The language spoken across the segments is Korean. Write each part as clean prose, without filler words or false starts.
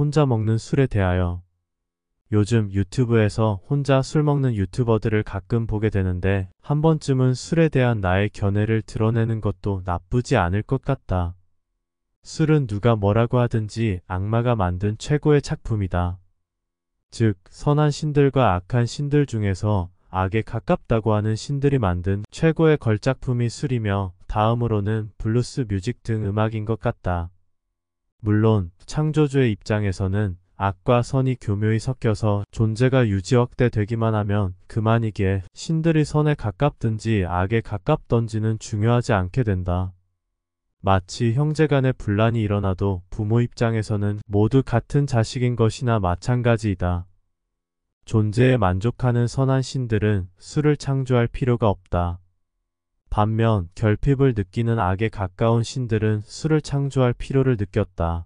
혼자 먹는 술에 대하여. 요즘 유튜브에서 혼자 술 먹는 유튜버들을 가끔 보게 되는데 한 번쯤은 술에 대한 나의 견해를 드러내는 것도 나쁘지 않을 것 같다. 술은 누가 뭐라고 하든지 악마가 만든 최고의 작품이다. 즉, 선한 신들과 악한 신들 중에서 악에 가깝다고 하는 신들이 만든 최고의 걸작품이 술이며 다음으로는 블루스 뮤직 등 음악인 것 같다. 물론 창조주의 입장에서는 악과 선이 교묘히 섞여서 존재가 유지억대되기만 하면 그만이기에 신들이 선에 가깝든지 악에 가깝던지는 중요하지 않게 된다. 마치 형제간의 분란이 일어나도 부모 입장에서는 모두 같은 자식인 것이나 마찬가지이다. 존재에 만족하는 선한 신들은 술을 창조할 필요가 없다. 반면 결핍을 느끼는 악에 가까운 신들은 술을 창조할 필요를 느꼈다.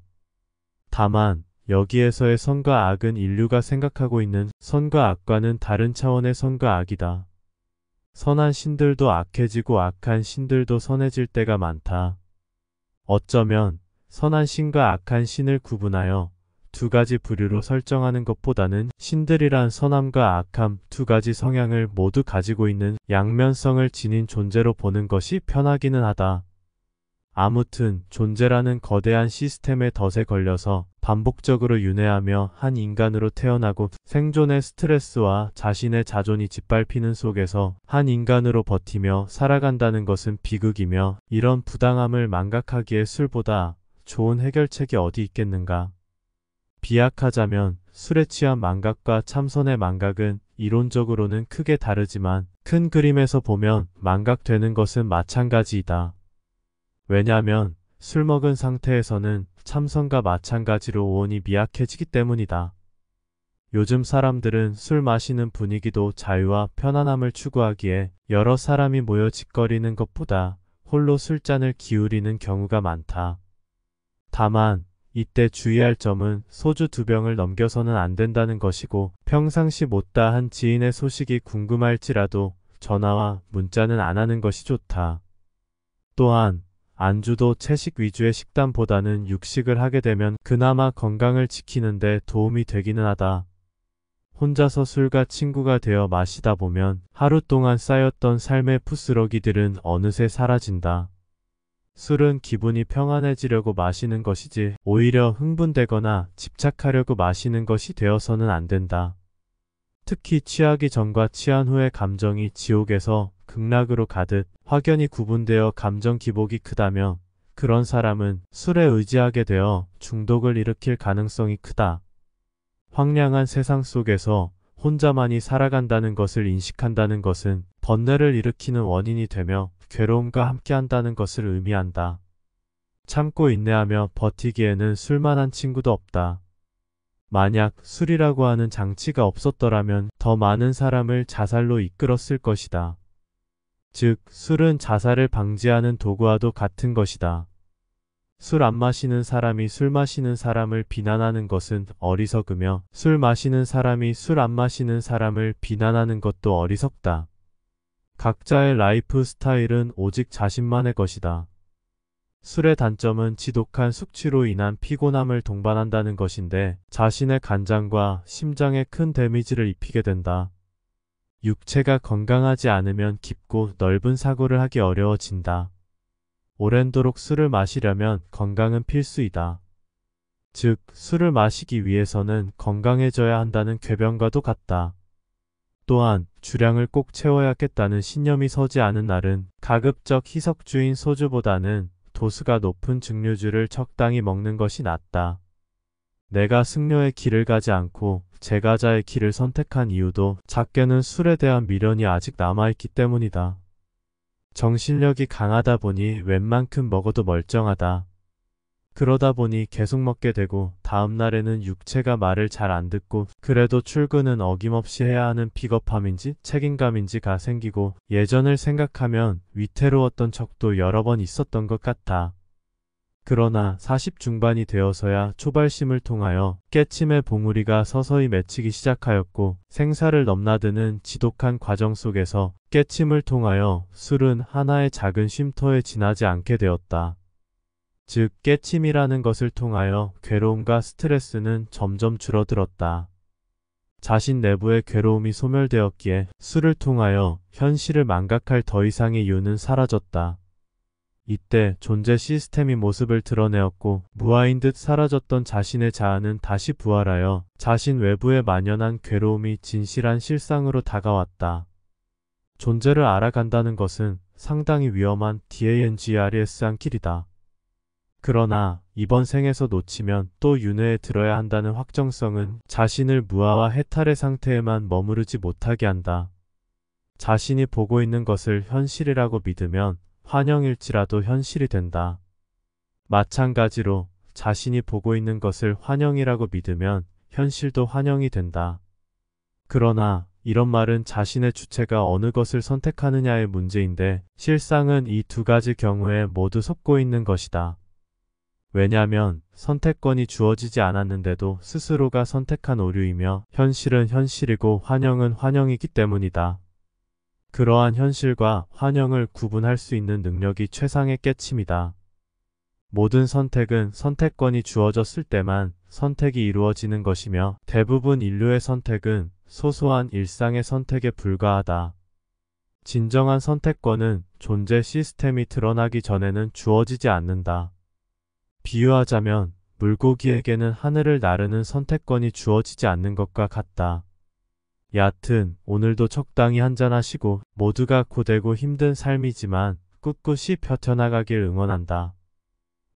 다만 여기에서의 선과 악은 인류가 생각하고 있는 선과 악과는 다른 차원의 선과 악이다. 선한 신들도 악해지고 악한 신들도 선해질 때가 많다. 어쩌면 선한 신과 악한 신을 구분하여 두 가지 부류로 설정하는 것보다는 신들이란 선함과 악함 두 가지 성향을 모두 가지고 있는 양면성을 지닌 존재로 보는 것이 편하기는 하다. 아무튼 존재라는 거대한 시스템의 덫에 걸려서 반복적으로 윤회하며 한 인간으로 태어나고 생존의 스트레스와 자신의 자존이 짓밟히는 속에서 한 인간으로 버티며 살아간다는 것은 비극이며 이런 부당함을 망각하기에 술보다 좋은 해결책이 어디 있겠는가. 비약하자면 술에 취한 망각과 참선의 망각은 이론적으로는 크게 다르지만 큰 그림에서 보면 망각되는 것은 마찬가지이다. 왜냐하면 술 먹은 상태에서는 참선과 마찬가지로 오온이 미약해지기 때문이다. 요즘 사람들은 술 마시는 분위기도 자유와 편안함을 추구하기에 여러 사람이 모여 짓거리는 것보다 홀로 술잔을 기울이는 경우가 많다. 다만 이때 주의할 점은 소주 2병을 넘겨서는 안 된다는 것이고 평상시 못다 한 지인의 소식이 궁금할지라도 전화와 문자는 안 하는 것이 좋다. 또한 안주도 채식 위주의 식단보다는 육식을 하게 되면 그나마 건강을 지키는 데 도움이 되기는 하다. 혼자서 술과 친구가 되어 마시다 보면 하루 동안 쌓였던 삶의 부스러기들은 어느새 사라진다. 술은 기분이 평안해지려고 마시는 것이지 오히려 흥분되거나 집착하려고 마시는 것이 되어서는 안 된다. 특히 취하기 전과 취한 후의 감정이 지옥에서 극락으로 가듯 확연히 구분되어 감정 기복이 크다면 그런 사람은 술에 의지하게 되어 중독을 일으킬 가능성이 크다. 황량한 세상 속에서 혼자만이 살아간다는 것을 인식한다는 것은 번뇌를 일으키는 원인이 되며 괴로움과 함께한다는 것을 의미한다. 참고 인내하며 버티기에는 술만한 친구도 없다. 만약 술이라고 하는 장치가 없었더라면 더 많은 사람을 자살로 이끌었을 것이다. 즉, 술은 자살을 방지하는 도구와도 같은 것이다. 술 안 마시는 사람이 술 마시는 사람을 비난하는 것은 어리석으며 술 마시는 사람이 술 안 마시는 사람을 비난하는 것도 어리석다. 각자의 라이프 스타일은 오직 자신만의 것이다. 술의 단점은 지독한 숙취로 인한 피곤함을 동반한다는 것인데 자신의 간장과 심장에 큰 데미지를 입히게 된다. 육체가 건강하지 않으면 깊고 넓은 사고를 하기 어려워진다. 오랜도록 술을 마시려면 건강은 필수이다. 즉, 술을 마시기 위해서는 건강해져야 한다는 궤변과도 같다. 또한 주량을 꼭 채워야겠다는 신념이 서지 않은 날은 가급적 희석주인 소주보다는 도수가 높은 증류주를 적당히 먹는 것이 낫다. 내가 승려의 길을 가지 않고 제가자의 길을 선택한 이유도 작게는 술에 대한 미련이 아직 남아있기 때문이다. 정신력이 강하다 보니 웬만큼 먹어도 멀쩡하다. 그러다 보니 계속 먹게 되고 다음날에는 육체가 말을 잘 안 듣고 그래도 출근은 어김없이 해야 하는 비겁함인지 책임감인지가 생기고 예전을 생각하면 위태로웠던 적도 여러 번 있었던 것 같아. 그러나 40 중반이 되어서야 초발심을 통하여 깨침의 봉우리가 서서히 맺히기 시작하였고 생사를 넘나드는 지독한 과정 속에서 깨침을 통하여 술은 하나의 작은 쉼터에 지나지 않게 되었다. 즉 깨침이라는 것을 통하여 괴로움과 스트레스는 점점 줄어들었다. 자신 내부의 괴로움이 소멸되었기에 술을 통하여 현실을 망각할 더 이상의 이유는 사라졌다. 이때 존재 시스템이 모습을 드러내었고 무아인 듯 사라졌던 자신의 자아는 다시 부활하여 자신 외부에 만연한 괴로움이 진실한 실상으로 다가왔다. 존재를 알아간다는 것은 상당히 위험한 DANGRES한 길이다. 그러나 이번 생에서 놓치면 또 윤회에 들어야 한다는 확정성은 자신을 무아와 해탈의 상태에만 머무르지 못하게 한다. 자신이 보고 있는 것을 현실이라고 믿으면 환영일지라도 현실이 된다. 마찬가지로 자신이 보고 있는 것을 환영이라고 믿으면 현실도 환영이 된다. 그러나 이런 말은 자신의 주체가 어느 것을 선택하느냐의 문제인데 실상은 이 두 가지 경우에 모두 섞고 있는 것이다. 왜냐하면 선택권이 주어지지 않았는데도 스스로가 선택한 오류이며 현실은 현실이고 환영은 환영이기 때문이다. 그러한 현실과 환영을 구분할 수 있는 능력이 최상의 깨침이다. 모든 선택은 선택권이 주어졌을 때만 선택이 이루어지는 것이며 대부분 인류의 선택은 소소한 일상의 선택에 불과하다. 진정한 선택권은 존재 시스템이 드러나기 전에는 주어지지 않는다. 비유하자면 물고기에게는 하늘을 나르는 선택권이 주어지지 않는 것과 같다. 얕은 오늘도 적당히 한잔하시고 모두가 고되고 힘든 삶이지만 꿋꿋이 버텨나가길 응원한다.